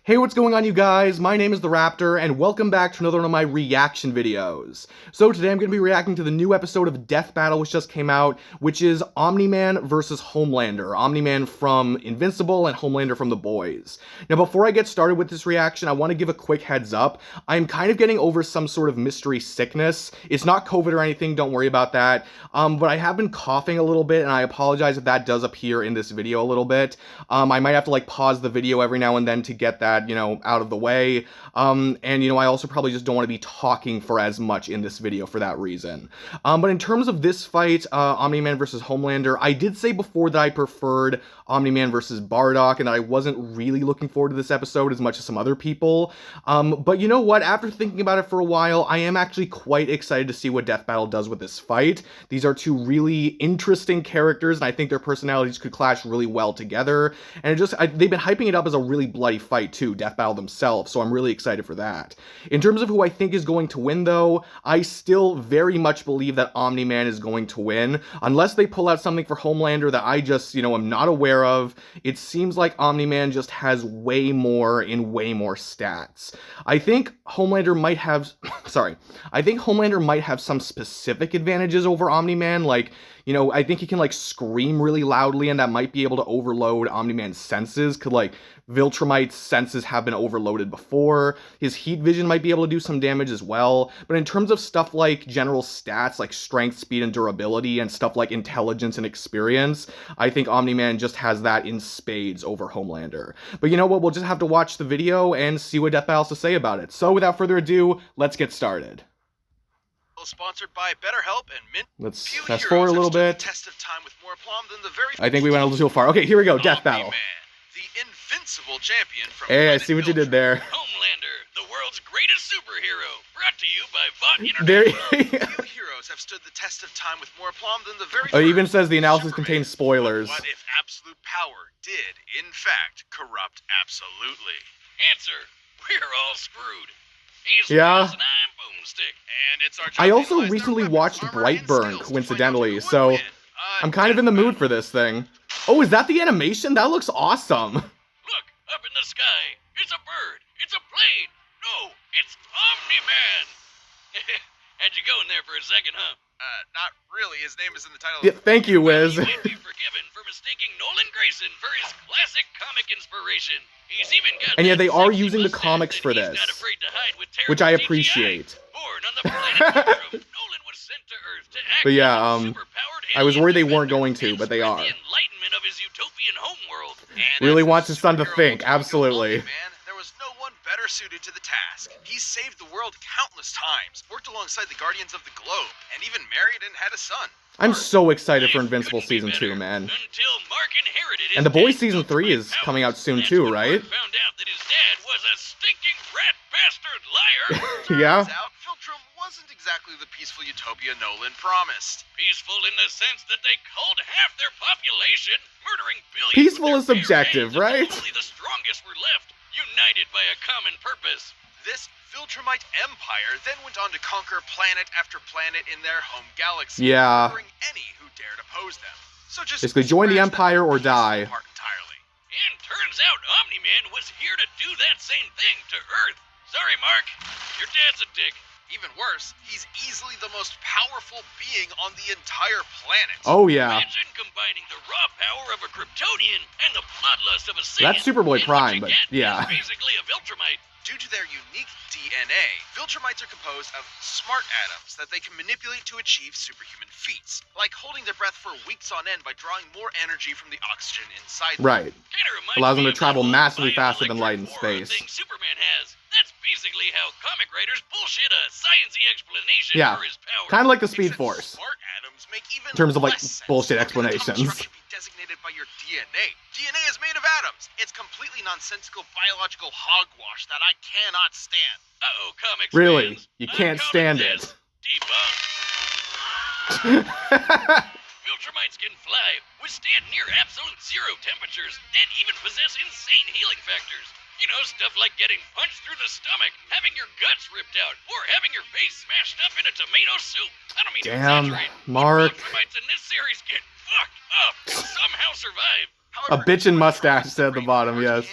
Hey, what's going on, you guys? My name is the Raptor, and welcome back to another one of my reaction videos. So today I'm going to be reacting to the new episode of Death Battle which just came out, which is Omni-Man versus Homelander. Omni-Man from Invincible and Homelander from The Boys. Now, before I get started with this reaction, I want to give a quick heads up. I'm kind of getting over some sort of mystery sickness. It's not COVID or anything, don't worry about that. But I have been coughing a little bit, and I apologize if that does appear in this video a little bit. I might have to pause the video every now and then to get that, out of the way. And, I also probably just don't want to be talking for as much in this video for that reason. But in terms of this fight, Omni-Man versus Homelander, I did say before that I preferred Omni-Man versus Bardock and that I wasn't really looking forward to this episode as much as some other people. But you know what? After thinking about it for a while, I am actually quite excited to see what Death Battle does with this fight. These are two really interesting characters, and I think their personalities could clash really well together. And they've been hyping it up as a really bloody fight too, Death Battle themselves, so I'm really excited for that. In terms of who I think is going to win though, I still very much believe that Omni-Man is going to win, unless they pull out something for Homelander that I just, am not aware of. It seems like Omni-Man just has way more stats. I think Homelander might have, I think Homelander might have some specific advantages over Omni-Man, I think he can, scream really loudly, and that might be able to overload Omni-Man's senses, because, Viltrumite's senses have been overloaded before. His heat vision might be able to do some damage as well, but in terms of stuff like general stats, like strength, speed, and durability, and stuff like intelligence and experience, I think Omni-Man just has that in spades over Homelander. But you know what, we'll just have to watch the video and see what Death Battle has to say about it. So without further ado, let's get started. Sponsored by BetterHelp and Mint. Let's fast forward a little bit. Test of time with more aplomb than the very I think we went a little too far. Okay, here we go. Death Battle. The Invincible champion from Hey, I see what you did there. Homelander, the world's greatest superhero. Brought to you by Vought There. Few heroes have stood the test of time with more aplomb than the very It even says the analysis contains spoilers. What if absolute power did, in fact, corrupt absolutely? Answer: we're all screwed. Yeah. And it's our I also recently watched Brightburn, coincidentally, so I'm kind of in the mood for this thing. Oh, is that the animation? That looks awesome. Look, up in the sky. It's a bird. It's a plane. No, it's Omni-Man. Had you going there for a second, huh? Not really. His name is in the title. Yeah, thank you, Wiz. He might be forgiven for mistaking Nolan Grayson for his classic comic inspiration. He's even got and yeah, they are using the comics for this, which I appreciate. Born on the planet Nolan was sent to Earth to act but yeah, I was worried they weren't going to, but they are. The enlightenment of his utopian homeworld. Really wants his son to think, absolutely. There was no one better suited to the task. He's saved the world countless times, worked alongside the Guardians of the Globe, and even married and had a son. I'm so excited for Invincible Season 2, man. Until Mark inherited and The Boys Season 3 is coming out soon too, right? Found out that his dad was a stinking rat bastard liar. Yeah. Turns out Viltrum wasn't exactly the peaceful utopia Nolan promised. Peaceful in the sense that they culled half their population, murdering billions. Peaceful is subjective, right? Only the strongest were left, united by a common purpose. This Viltrumite empire then went on to conquer planet after planet in their home galaxy, murdering any who dared oppose them. So just basically join the empire or die. Entirely. And turns out Omni-Man was here to do that same thing to Earth. Sorry, Mark. Your dad's a dick. Even worse, he's easily the most powerful being on the entire planet. Oh, yeah. Imagine combining the raw power of a Kryptonian and the bloodlust of a Saiyan. That's Superboy Prime, but yeah. Basically a Viltrumite. Due to their unique DNA, Viltrumites are composed of smart atoms that they can manipulate to achieve superhuman feats, like holding their breath for weeks on end by drawing more energy from the oxygen inside them. Right. Allows them to travel massively faster than light in space. Superman has. That's basically how comic writers bullshit a science-y explanation for his power. Kind of like the Speed Force. Smart atoms make even in terms of bullshit sense. explanations. Designated by your DNA. DNA is made of atoms. It's completely nonsensical biological hogwash that I cannot stand. Uh-oh, comics Really? fans. You can't stand it. Debunked. Viltrumites can fly, withstand near absolute zero temperatures, and even possess insane healing factors. You know, stuff like getting punched through the stomach, having your guts ripped out, or having your face smashed up in a tomato soup. I don't mean to exaggerate. Mark. Viltrumites in this series get fucked up and somehow survive. A bitchin' mustache said at the bottom, yes.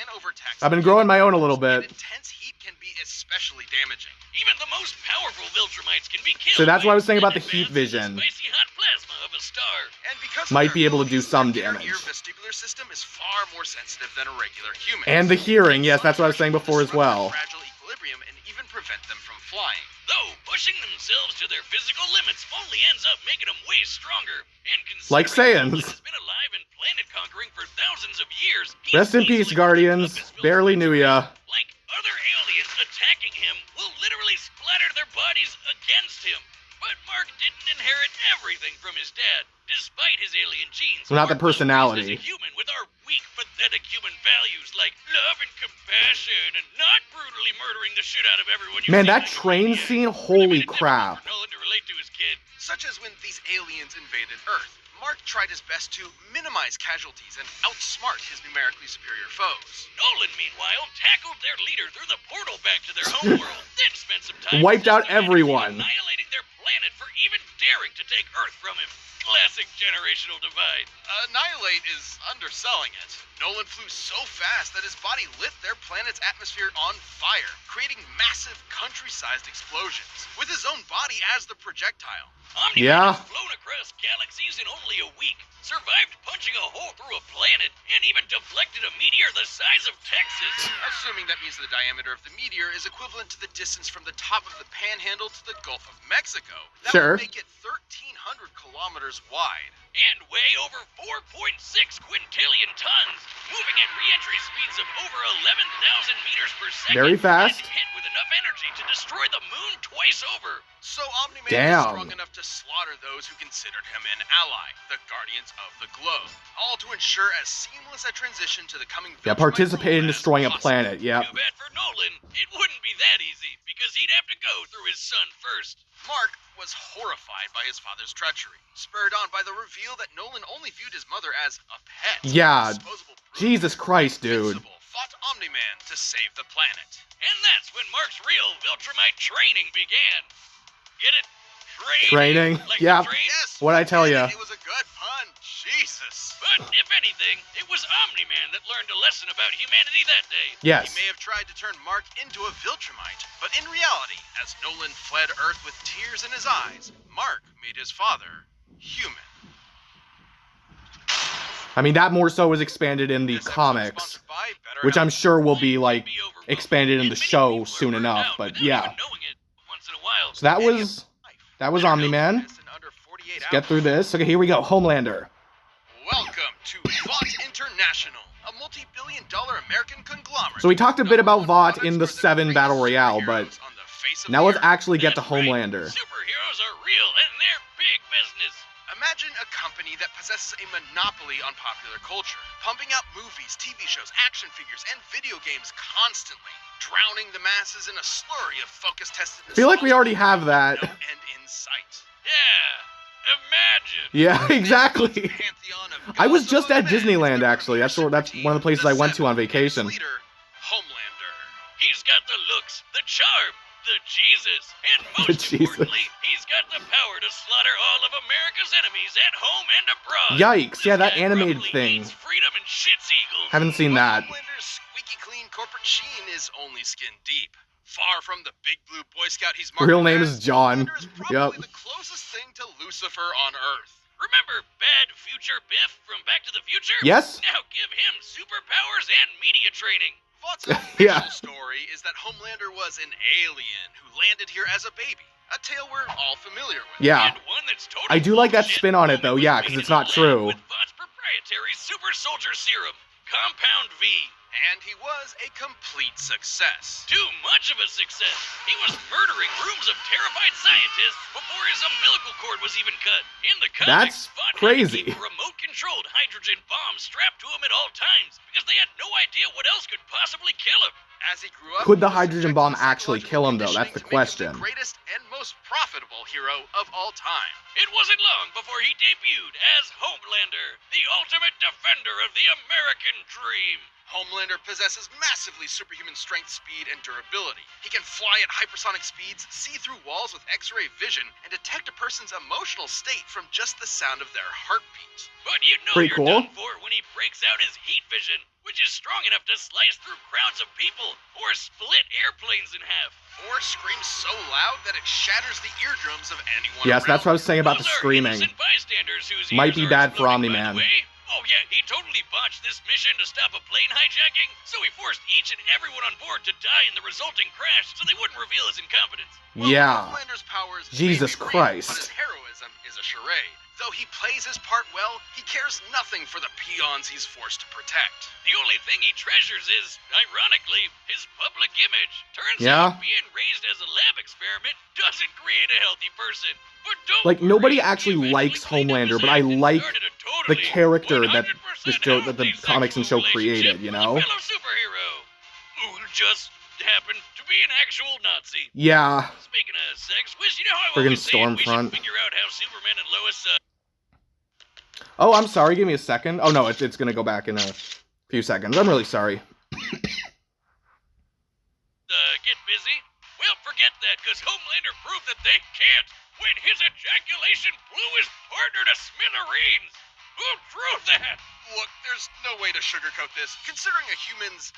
I've been growing my own a little bit. Intense heat can be especially damaging. Even the most powerful Viltrumites can be killed. So that's why I was saying about the by heat vision. the spicy hot plasma of a star. And because Might of be their able to do abilities, some their damage. ear vestibular system is far more sensitive than a regular human. And the hearing, yes, that's what I was saying before as well. Fragile equilibrium and even prevent them from flying. Though pushing themselves to their physical limits only ends up making them way stronger. And Like considering Saiyans. Nolan has been alive and planet conquering for thousands of years. Rest in peace, Guardians. Barely knew ya. Like other aliens attacking him will literally splatter their bodies against him. But Mark didn't inherit everything from his dad, despite his alien genes. Well, not the Mark was raised personality. as a human with our weak, pathetic human values like love and compassion, and not brutally murdering the shit out of everyone. You Man, see that like a train maniac. scene, Would've holy been difficult crap. for Nolan to relate to his kid. Such as when these aliens invaded Earth. Mark tried his best to minimize casualties and outsmart his numerically superior foes. Nolan, meanwhile, tackled their leader through the portal back to their homeworld, then spent some time Wiped out systematically everyone. annihilating their planet for even daring to take Earth from him. Classic generational divide. Annihilate is underselling it. Nolan flew so fast that his body lit their planet's atmosphere on fire, creating massive country-sized explosions, with his own body as the projectile. Omni-Man Yeah. has flown across galaxies in only a week, survived punching a hole through a planet, and even deflected a meteor the size of Texas. Assuming that means the diameter of the meteor is equivalent to the distance from the top of the Panhandle to the Gulf of Mexico. That Sure. would make it 1,300 kilometers wide. And weigh over 4.6 quintillion tons, moving at re-entry speeds of over 11,000 meters per second. Very fast. And hit with enough energy to destroy the moon twice over. So Omni-Man Damn. is strong enough to slaughter those who considered him an ally, the Guardians of the Globe, all to ensure as seamless a transition to the coming Yeah, Viltrumite participate in rule as destroying a possible. planet, yep. Too bad for Nolan, it wouldn't be that easy, because he'd have to go through his son first. Mark was horrified by his father's treachery, spurred on by the reveal that Nolan only viewed his mother as a pet. Yeah, Disposable brute. Jesus Christ, dude. Invincible fought Omni-Man to save the planet. And that's when Mark's real Viltrumite training began. Get it? Training? Like Yeah. the train? Yes, What'd I tell man, ya? It was a good pun. Jesus. But if anything, it was Omni-Man that learned a lesson about humanity that day. Yes. He may have tried to turn Mark into a Viltrumite, but in reality, as Nolan fled Earth with tears in his eyes, Mark made his father human. I mean, that more so was expanded in the This episode is comics, sponsored by BetterHelp. which I'm sure will be, like, Be overwhelmed. expanded in And the many show people are soon burned enough, out but without yeah. even knowing it. Once in a while. So that Any of was life. Omni-Man. Less than under 48 Let's get through hours. this. Okay, here we go. Homelander. Welcome to Vought International, a multi-billion-dollar American conglomerate. So we talked a bit about Vought in the 7 Battle Royale, but now let's actually get to That's right. Homelander. Superheroes are real, and they're big business. Imagine a company that possesses a monopoly on popular culture, pumping out movies, TV shows, action figures, and video games constantly, drowning the masses in a slurry of focus-tested. I feel like we already have that. No end in sight. Yeah, imagine. Yeah, exactly. Pantheon of I was gods just among at men Disneyland, is the actually. That's premier one of the places I went to on seven, vacation. and its leader, Homelander. He's got the looks, the charm, the Jesus, and The most Jesus. importantly, he's got the power to slaughter all of America's enemies at home and abroad. Yikes, yeah, that This guy animated probably thing. hates freedom and shits eagles. Haven't seen But that. Homelander's squeaky clean corporate sheen is only skin deep. Far from the big blue Boy Scout he's marked Real name as, is John. Homelander is probably Yep. the closest thing to Lucifer on Earth. Remember Bad Future Biff from Back to the Future? Yes? Now give him superpowers and media training. Vaught's Yeah. official story is that Homelander was an alien who landed here as a baby, a tale we're all familiar with. Yeah. And one that's totally I do like that bullshit. spin on it, though, yeah, Made 'cause in it's not the true. lab With Vaught's proprietary super soldier serum, Compound V. And he was a complete success. Too much of a success. He was murdering rooms of terrified scientists before his umbilical cord was even cut. In the That's comics, Vought crazy. had to keep a remote-controlled hydrogen bomb strapped to him at all times because they had no idea what else could possibly kill him. As he grew up, Could the he was hydrogen subjected bomb to actually psychological kill him, though? That's the conditioning to make him question. The greatest and most profitable hero of all time. It wasn't long before he debuted as Homelander, the ultimate defender of the American dream. Homelander possesses massively superhuman strength, speed, and durability. He can fly at hypersonic speeds, see through walls with X-ray vision, and detect a person's emotional state from just the sound of their heartbeat. But you know Pretty you're cool. done for when he breaks out his heat vision, which is strong enough to slice through crowds of people or split airplanes in half. Or screams so loud that it shatters the eardrums of anyone Yes, that's what I was saying about the Those are screaming. innocent bystanders whose Might ears be are bad for exploding, by Omni-Man. the way. Oh yeah, he totally botched this mission to stop a plane hijacking, so he forced each and everyone on board to die in the resulting crash so they wouldn't reveal his incompetence. Well, Yeah. Homelander's powers Jesus may be real, Christ. but his heroism is a charade. Though he plays his part well, he cares nothing for the peons he's forced to protect. The only thing he treasures is, ironically, his public image. Turns Yeah. out being raised as a lab experiment doesn't create a healthy person. But don't Like, worry, nobody he actually eventually likes cleaned up Homelander, his but I act and like started a the totally character that 100% the healthy comics and show sexual created, relationship you with know? a fellow superhero who just happened to be an actual Nazi. Yeah. Speaking of sex, Wiz, you know how I Friggin' always say we Stormfront. should figure out how Superman and Lois Oh, I'm sorry. Give me a second. Oh, no, it's gonna go back in a few seconds. I'm really sorry. get busy? Well, forget that, because Homelander proved that they can't when his ejaculation blew his partner to smithereens. Who proved that? Look, there's no way to sugarcoat this. Considering a human's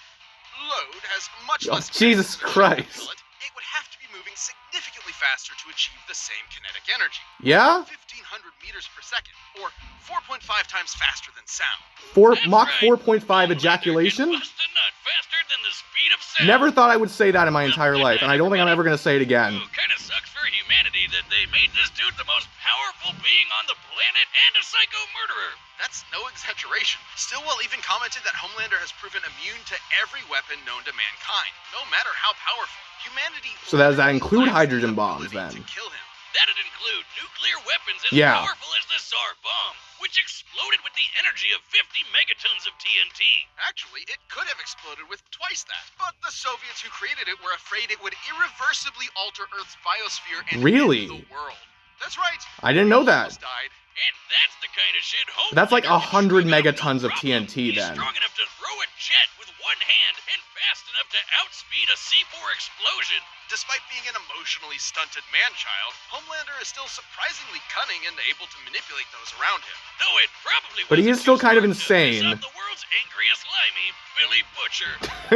load has much Oh, less Jesus mass than a Christ. bullet, it would have to be moving significantly faster to achieve the same kinetic energy. Yeah? 1,500 meters per second, or 4.5 times faster than sound. That's Mach right. 4.5 Homelander ejaculation? can bust a nut faster than the speed of sound. Never thought I would say that in my entire life, and I don't think I'm ever gonna say it again. Kind of sucks for humanity that they made this dude the most powerful being on the planet and a psycho murderer. That's no exaggeration. Stillwell even commented that Homelander has proven immune to every weapon known to mankind, no matter how powerful. Humanity. So does that include lacks the hydrogen bombs, ability then? To kill him. That'd include nuclear weapons as Yeah. powerful as the Tsar bomb, which exploded with the energy of 50 megatons of TNT. Actually, it could have exploded with twice that. But the Soviets who created it were afraid it would irreversibly alter Earth's biosphere and Really? end the world. That's right. I didn't know that. Almost died. And that's the kind of shit Homelander That's like can 100 shrug out megatons no of problem. TNT He's then. strong enough to throw a jet with one hand and fast enough to outspeed a C4 explosion. Despite being an emotionally stunted man-child, Homelander is still surprisingly cunning and able to manipulate those around him. Though it probably But he is wasn't still too kind of smart to piss insane. off the world's angriest limey, Billy Butcher.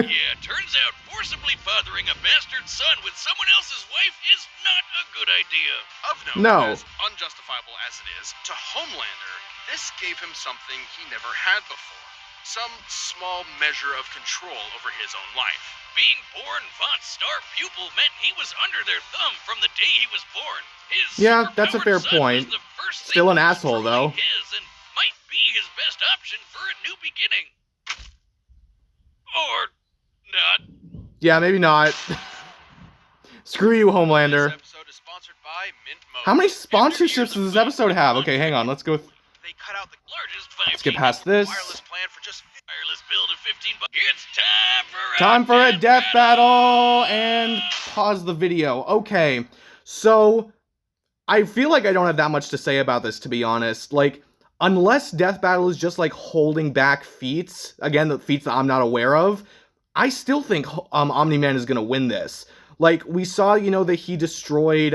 Yeah, turns out forcibly fathering a bastard son with someone else's wife is not a good idea. Of note, No. as unjustifiable as it is, to Homelander, this gave him something he never had before. Some small measure of control over his own life. Being born Vought's star pupil meant he was under their thumb from the day he was born. His Yeah, that's a fair superpowered son point. was the first Still an thing asshole, truly though. His and might be his best option for a new beginning. Or not. Yeah, maybe not. Screw you, Homelander. This episode is sponsored by Mint Mobile. How many sponsorships does this episode have? Okay, hang on. Let's go. They cut out the Largest Let's get 5G past this. wireless plan for just wireless bill to 15 bucks. It's Time for a death battle and pause the video. Okay, so I feel like I don't have that much to say about this, to be honest. Like, unless death battle is just like holding back feats, again, the feats that I'm not aware of, I still think Omni-Man is gonna win this. Like, we saw, you know, that he destroyed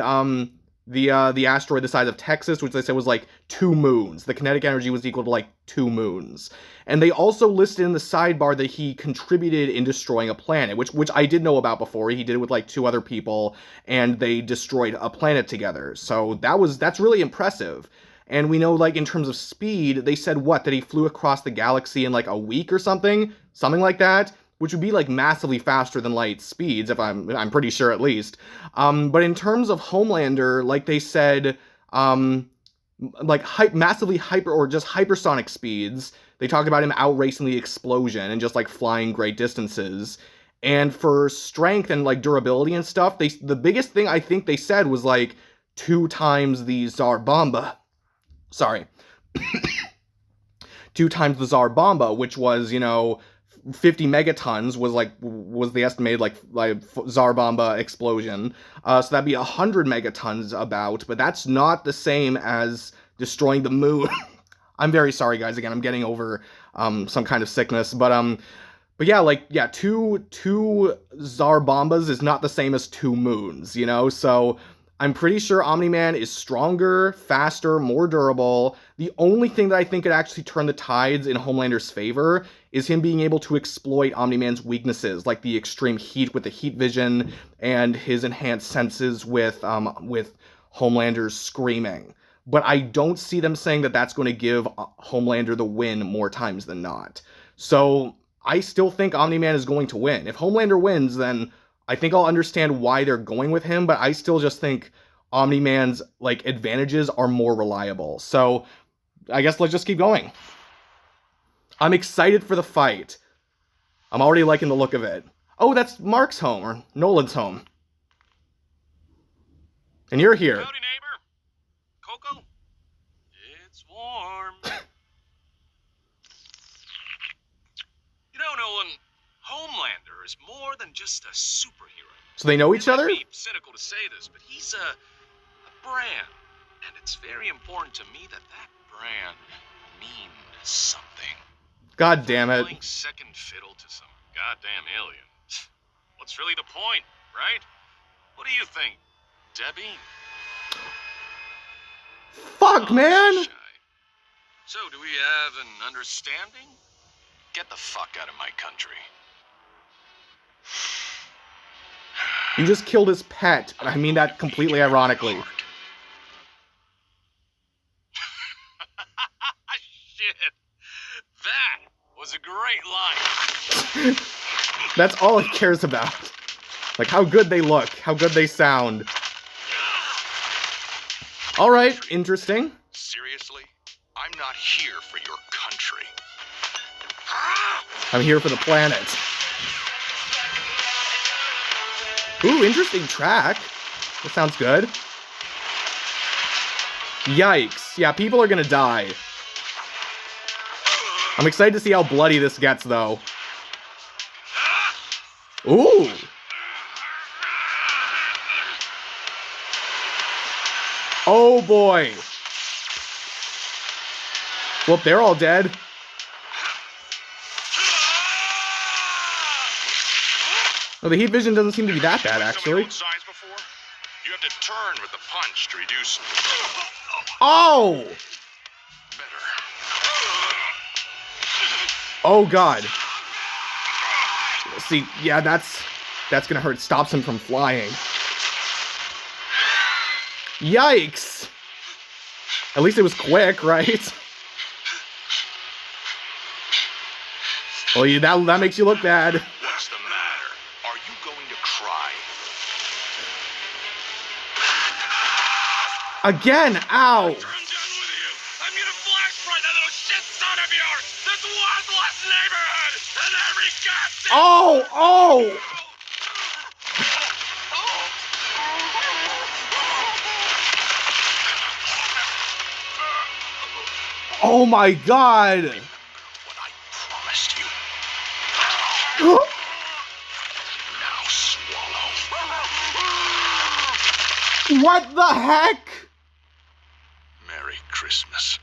the asteroid the size of Texas, which they said was like 2 moons. The kinetic energy was equal to like 2 moons. And they also listed in the sidebar that he contributed in destroying a planet, which I did know about before. He did it with like 2 other people, and they destroyed a planet together. So that's really impressive. And we know, like, in terms of speed, they said what? That he flew across the galaxy in like a week or something? Something like that? Which would be like massively faster than light speeds, if I'm pretty sure at least. But in terms of Homelander, like they said, like massively hyper or just hypersonic speeds. They talked about him outracing the explosion and just like flying great distances. And for strength and like durability and stuff, the biggest thing I think they said was like 2 times the Tsar Bomba. Sorry. 2 times the Tsar Bomba, which was, you know, 50 megatons was the estimated like Tsar Bomba explosion. So that'd be 100 megatons about, but that's not the same as destroying the moon. I'm very sorry, guys. Again, I'm getting over some kind of sickness, but But yeah, like, yeah, two Tsar Bombas is not the same as 2 moons, you know? So I'm pretty sure Omni-Man is stronger, faster, more durable. The only thing that I think could actually turn the tides in Homelander's favor is him being able to exploit Omni-Man's weaknesses, like the extreme heat with the heat vision and his enhanced senses with Homelander's screaming. But I don't see them saying that that's going to give Homelander the win more times than not. So I still think Omni-Man is going to win. If Homelander wins, then I think I'll understand why they're going with him, but I still just think Omni-Man's, like, advantages are more reliable. So I guess let's just keep going. I'm excited for the fight. I'm already liking the look of it. Oh, that's Mark's home, or Nolan's home. And you're here. Howdy, neighbor. Coco? It's warm. You know, Nolan, Homelander is more than just a superhero. So they know each other? It might be cynical to say this, but he's a brand. And it's very important to me that that brand means something. God damn it. Playing second fiddle to some goddamn alien. What's really the point, right? What do you think, Debbie? Fuck, man! Shy. So, do we have an understanding? Get the fuck out of my country. You just killed his pet, and I mean that completely ironically. Shit. That was a great line. That's all he cares about. Like, how good they look, how good they sound. Alright, interesting. Seriously? I'm not here for your country. I'm here for the planet. Ooh, interesting track. That sounds good. Yikes. Yeah, people are gonna die. I'm excited to see how bloody this gets, though. Ooh! Oh boy! Well, they're all dead. Well, the heat vision doesn't seem to be that bad, actually. Signs before? You have to turn with the punch to reduce. Oh! Better. Oh god. See, yeah, that's gonna hurt. Stops him from flying. Yikes! At least it was quick, right? Oh, yeah, that makes you look bad. What's the matter? Are you going to cry? Again, ow! I'm done with you. I'm gonna flashpoint that little shit son of yours. This worthless neighborhood and every goddamn. Oh, oh! Oh my god! What I promised you. Now swallow. What the heck? Merry Christmas.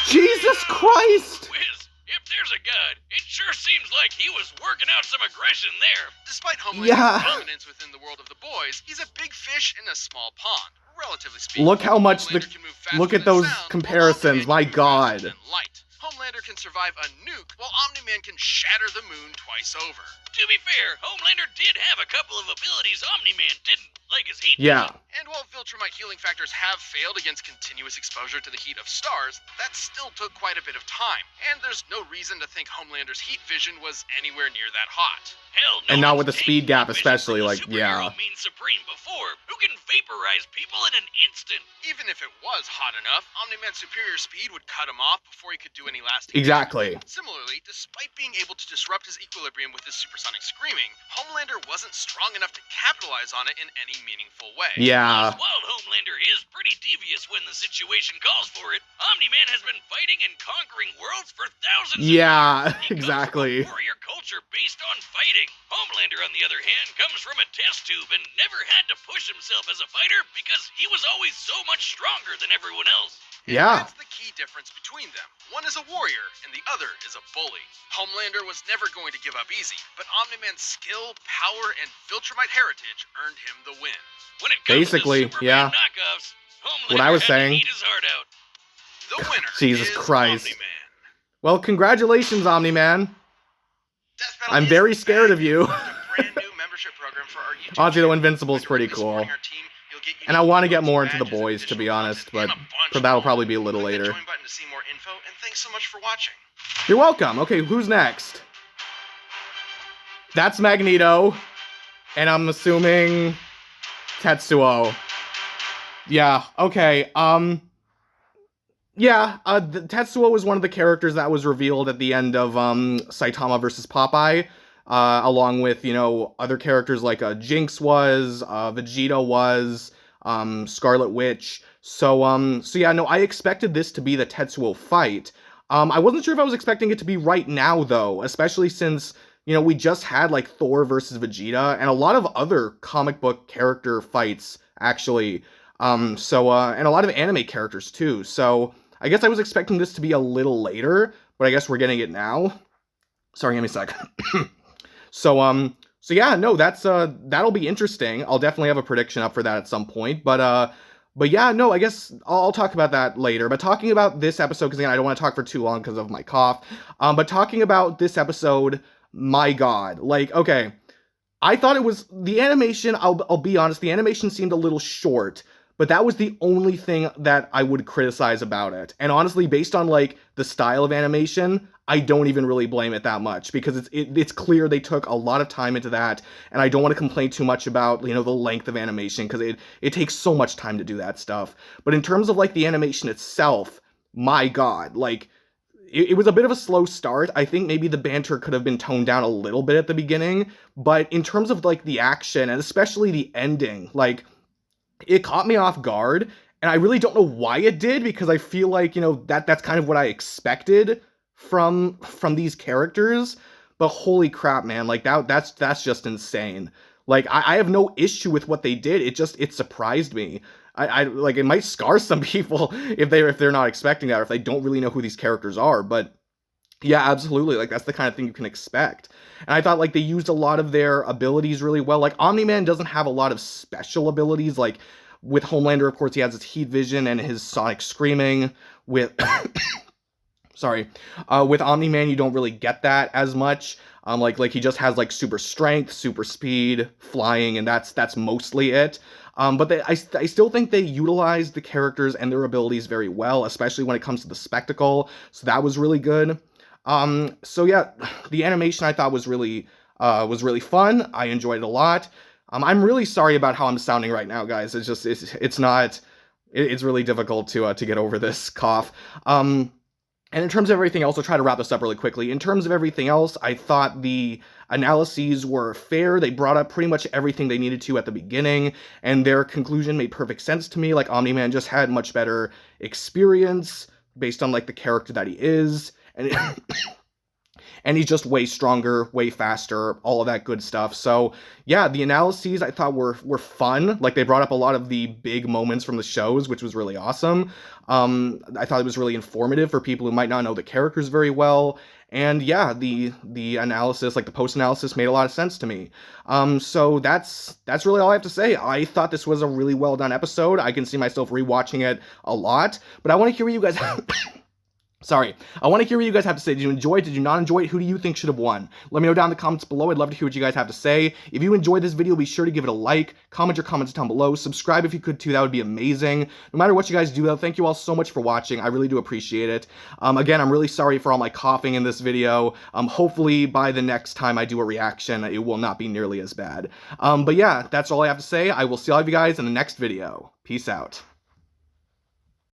Jesus Christ! Wiz, if there's a god, it sure seems like he was working out some aggression there. Despite Homelander's Yeah. dominance within the world of the boys, he's a big fish in a small pond, relatively speaking. Look how much the... Homelander can move faster Look at than those sound, while comparisons, Omni-Man my can move faster god. than light. Homelander can survive a nuke, while Omni-Man can shatter the moon twice over. To be fair, Homelander did have a couple of abilities Omni-Man didn't, like his heat. Yeah. And while Viltrumite healing factors have failed against continuous exposure to the heat of stars, that still took quite a bit of time, and there's no reason to think Homelander's heat vision was anywhere near that hot. Hell, And not with the one's speed taken gap, heat vision especially, from a like, superhero yeah. means Supreme before, who can vaporize people in an instant. Even if it was hot enough, Omni-Man's superior speed would cut him off before he could do any lasting Exactly. damage. Similarly, despite being able to disrupt his equilibrium with his supersonic screaming, Homelander wasn't strong enough to capitalize on it in any meaningful way. Yeah. While Homelander is pretty devious when the situation calls for it, Omni-Man has been fighting and conquering worlds for thousands Yeah, of years. He exactly. comes from a warrior culture based on fighting. Homelander, on the other hand, comes from a test tube and never had to push himself as a fighter because he was always so much stronger than everyone else. And Yeah. that's the key difference between them. One is a warrior, and the other is a bully. Homelander was never going to give up easy, but Omni-Man's skill, power, and Viltrumite heritage earned him the win. When it comes Basically, to Superman yeah. knockoffs, Homelander What I was had to saying. eat his heart out. The winner Jesus is Christ. Omni-Man. Well, congratulations, Omni-Man. Death Battle I'm is very back. scared of you. It's a brand new membership program for our YouTube Honestly, though, channel. Invincible's By pretty directly cool. supporting our team, you'll get And I want to get unique more into the badges, boys, to be additional honest, content, but and a bunch that'll more. probably be a little Click that later. join button to see more info, and thanks so much for watching. You're welcome. Okay, who's next? That's Magneto. And I'm assuming Tetsuo. Yeah, okay. Tetsuo was one of the characters that was revealed at the end of Saitama versus Popeye. Along with, you know, other characters like Jinx was, Vegeta was, Scarlet Witch. So yeah, no, I expected this to be the Tetsuo fight. I wasn't sure if I was expecting it to be right now, though, especially since, you know, we just had, like, Thor versus Vegeta, and a lot of other comic book character fights, actually. And a lot of anime characters, too. So I guess I was expecting this to be a little later, but I guess we're getting it now. Sorry, give me a sec. So yeah, no, that'll be interesting. I'll definitely have a prediction up for that at some point, but yeah, no, I guess I'll talk about that later. But talking about this episode, because again, I don't want to talk for too long because of my cough. But talking about this episode, my God, like, okay, I thought it was the animation. I'll be honest, the animation seemed a little short. But that was the only thing that I would criticize about it. And honestly, based on, like, the style of animation, I don't even really blame it that much, because it's clear they took a lot of time into that, and I don't want to complain too much about, you know, the length of animation, because it takes so much time to do that stuff. But in terms of, like, the animation itself, my God, like, it was a bit of a slow start. I think maybe the banter could have been toned down a little bit at the beginning, but in terms of, like, the action, and especially the ending, like, it caught me off guard, and I really don't know why it did, because I feel like, you know, that's kind of what I expected from these characters. But holy crap, man, like, that's just insane. Like, I have no issue with what they did. It surprised me. I like, it might scar some people if they're not expecting that, or if they don't really know who these characters are, but yeah, absolutely. Like, that's the kind of thing you can expect. And I thought, like, they used a lot of their abilities really well. Like, Omni-Man doesn't have a lot of special abilities. Like, with Homelander, of course, he has his heat vision and his sonic screaming. With with Omni-Man, you don't really get that as much. Like he just has, like, super strength, super speed, flying, and that's mostly it. But I still think they utilized the characters and their abilities very well, especially when it comes to the spectacle. So that was really good. So yeah, the animation I thought was really fun. I enjoyed it a lot. I'm really sorry about how I'm sounding right now, guys. It's just, it's really difficult to get over this cough. And in terms of everything else, I'll try to wrap this up really quickly. In terms of everything else, I thought the analyses were fair. They brought up pretty much everything they needed to at the beginning, and their conclusion made perfect sense to me. Like, Omni-Man just had much better experience based on, like, the character that he is, and and he's just way stronger, way faster, all of that good stuff. So yeah, the analyses I thought were fun. Like, they brought up a lot of the big moments from the shows, which was really awesome. I thought it was really informative for people who might not know the characters very well. And yeah, the analysis, like the post-analysis, made a lot of sense to me. So that's really all I have to say. I thought this was a really well done episode. I can see myself rewatching it a lot, but I want to hear what you guys Sorry. I want to hear what you guys have to say. Did you enjoy it? Did you not enjoy it? Who do you think should have won? Let me know down in the comments below. I'd love to hear what you guys have to say. If you enjoyed this video, be sure to give it a like. Comment your comments down below. Subscribe if you could too. That would be amazing. No matter what you guys do, though, thank you all so much for watching. I really do appreciate it. Again, I'm really sorry for all my coughing in this video. Hopefully, by the next time I do a reaction, it will not be nearly as bad. But yeah, that's all I have to say. I will see all of you guys in the next video. Peace out.